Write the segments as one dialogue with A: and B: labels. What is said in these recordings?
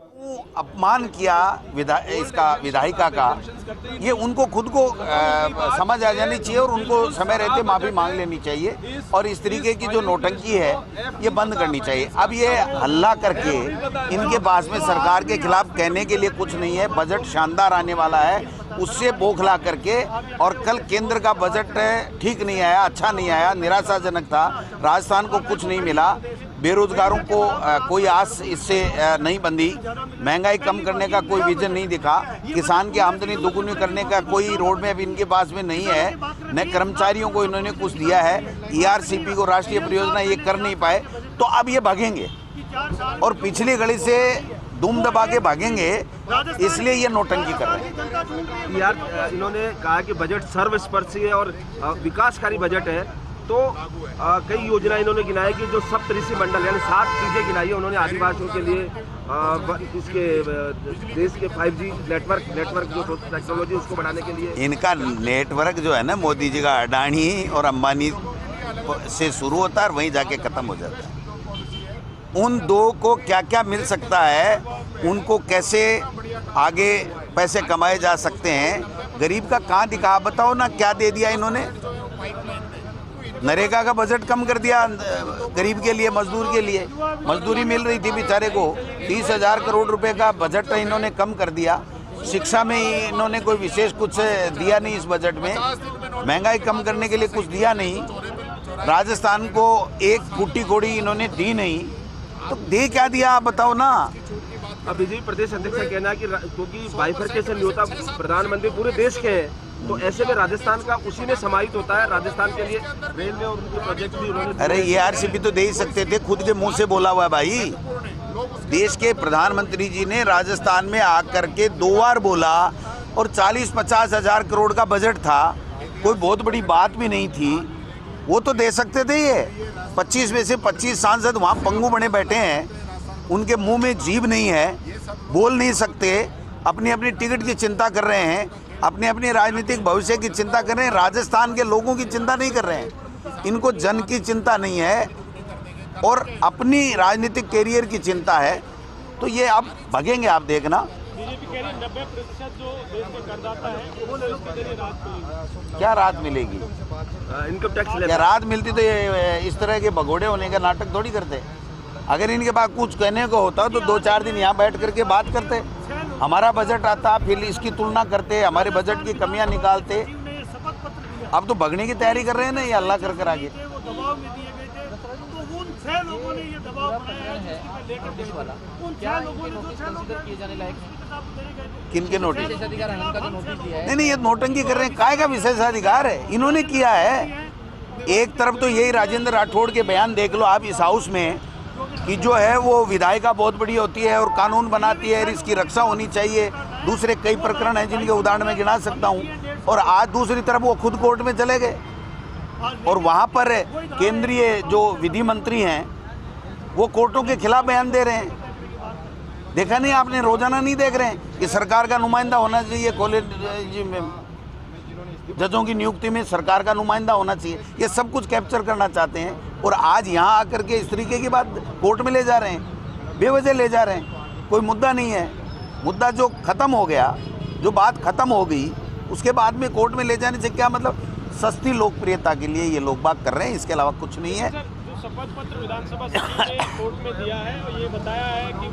A: अपमान किया इसका विधायिका का, ये उनको खुद को समझ आ जानी चाहिए और उनको समय रहते माफ़ी मांग लेनी चाहिए और इस तरीके की जो नौटंकी है ये बंद करनी चाहिए। अब ये हल्ला करके इनके पास में सरकार के खिलाफ कहने के लिए कुछ नहीं है। बजट शानदार आने वाला है, उससे बौखला करके, और कल केंद्र का बजट ठीक नहीं आया, अच्छा नहीं आया, निराशाजनक था। राजस्थान को कुछ नहीं मिला, बेरोजगारों को कोई आस इससे नहीं बंधी, महंगाई कम करने का कोई विजन नहीं दिखा, किसान की आमदनी दोगुनी करने का कोई रोड मैप इनके पास में नहीं है, न कर्मचारियों को इन्होंने कुछ दिया है, ERCP को राष्ट्रीय परियोजना ये कर नहीं पाए। तो अब ये भागेंगे और पिछली घड़ी से दुम दबा के भागेंगे, इसलिए ये नौटंकी कर रहे हैं।
B: यार इन्होंने कहा कि बजट सर्वस्पर्शी है और विकासकारी बजट है, तो कई योजना इन्होंने गिनाई कि जो सप्तऋषि मंडल यानी 7 चीज़ें गिनाई है उन्होंने आदिवासियों के लिए, इसके देश के 5G नेटवर्क जो टेक्नोलॉजी उसको बढ़ाने के लिए। इनका
A: नेटवर्क जो है ना, मोदी जी का अडानी और अंबानी से शुरू होता है और वहीं जाके ख़त्म हो जाता है। उन दो को क्या क्या मिल सकता है, उनको कैसे आगे पैसे कमाए जा सकते हैं, गरीब का कहाँ दिखा, बताओ ना क्या दे दिया इन्होंने। नरेगा का बजट कम कर दिया गरीब के लिए, मजदूर के लिए, मजदूरी मिल रही थी बेचारे को, 30,000 करोड़ रुपए का बजट इन्होंने कम कर दिया। शिक्षा में इन्होंने कोई विशेष कुछ दिया नहीं इस बजट में, महंगाई कम करने के लिए कुछ दिया नहीं, राजस्थान को एक फूटी कोड़ी इन्होंने दी नहीं, तो दे क्या दिया आप बताओ ना।
B: अब बीजेपी प्रदेश अध्यक्ष का कहना है कि क्योंकि बाइफरकेशन नहीं होता, प्रधानमंत्री पूरे देश के हैं, तो ऐसे में राजस्थान का उसी में समाहित होता है। राजस्थान के लिए रेलवे और उनके प्रोजेक्ट भी उन्होंने,
A: अरे ERCP तो दे ही सकते थे, खुद के मुंह से बोला हुआ है भाई। देश के प्रधानमंत्री जी ने राजस्थान में आकर के 2 बार बोला और 40-50 हज़ार करोड़ का बजट था, कोई बहुत बड़ी बात भी नहीं थी, वो तो दे सकते थे। ये 25 में से 25 सांसद वहाँ पंगु बने बैठे हैं, उनके मुंह में जीभ नहीं है, बोल नहीं सकते, अपनी अपनी टिकट की चिंता कर रहे हैं, अपने अपने राजनीतिक भविष्य की चिंता कर रहे हैं, राजस्थान के लोगों की चिंता नहीं कर रहे हैं। इनको जन की चिंता नहीं है और अपनी राजनीतिक कैरियर की चिंता है, तो ये अब भगेंगे, आप देखना।
C: बीजेपी कह रही है 90% जो देश के करदाता है वो इसके जरिए राहत मिलेगी।
A: क्या राहत मिलेगी?
B: इनकम टैक्स
A: क्या राहत मिलती तो ये इस तरह के भगोड़े होने का नाटक थोड़ी करते। अगर इनके पास कुछ कहने को होता तो 2-4 दिन यहाँ बैठ करके बात करते, हमारा बजट आता, फिर इसकी तुलना करते, हमारे बजट की कमियां निकालते। अब तो भगने की तैयारी कर रहे हैं ना ये अल्लाह कर आगे। किन के नोटिस? नहीं, ये नौटंकी कर रहे हैं, काय का विशेषाधिकार है, इन्होंने किया है। एक तरफ तो यही राजेंद्र राठौड़ के बयान देख लो आप इस हाउस में कि जो है वो विधायिका बहुत बड़ी होती है और कानून बनाती है और इसकी रक्षा होनी चाहिए। दूसरे कई प्रकरण हैं जिनके उदाहरण मैं गिना सकता हूँ, और आज दूसरी तरफ वो खुद कोर्ट में चले गए और वहाँ पर केंद्रीय जो विधि मंत्री हैं वो कोर्टों के खिलाफ बयान दे रहे हैं। देखा नहीं आपने, रोजाना नहीं देख रहे हैं कि सरकार का नुमाइंदा होना चाहिए कॉलेज में, जजों की नियुक्ति में सरकार का नुमाइंदा होना चाहिए, ये सब कुछ कैप्चर करना चाहते हैं। और आज यहाँ आकर के इस तरीके की बात कोर्ट में ले जा रहे हैं, बेवजह ले जा रहे हैं, कोई मुद्दा नहीं है। मुद्दा जो ख़त्म हो गया, जो बात ख़त्म हो गई, उसके बाद में कोर्ट में ले जाने से क्या मतलब? सस्ती लोकप्रियता के लिए ये लोग बात कर रहे हैं, इसके अलावा कुछ नहीं है।
C: जो शपथ पत्र विधानसभा सचिव ने कोर्ट में दिया है और ये बताया है कि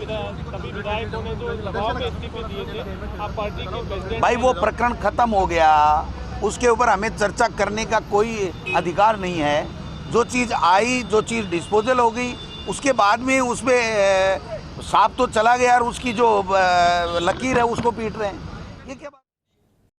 C: सभी विधायकों ने जो दबाव में इस्तीफे दिए थे, आप पार्टी के प्रेसिडेंट।
A: भाई वो प्रकरण खत्म हो गया, उसके ऊपर हमें चर्चा करने का कोई अधिकार नहीं है। जो चीज़ आई, जो चीज़ डिस्पोजल हो गई, उसके बाद में उसमें सांप तो चला गया और उसकी जो लकीर है उसको पीट रहे हैं, ये क्या?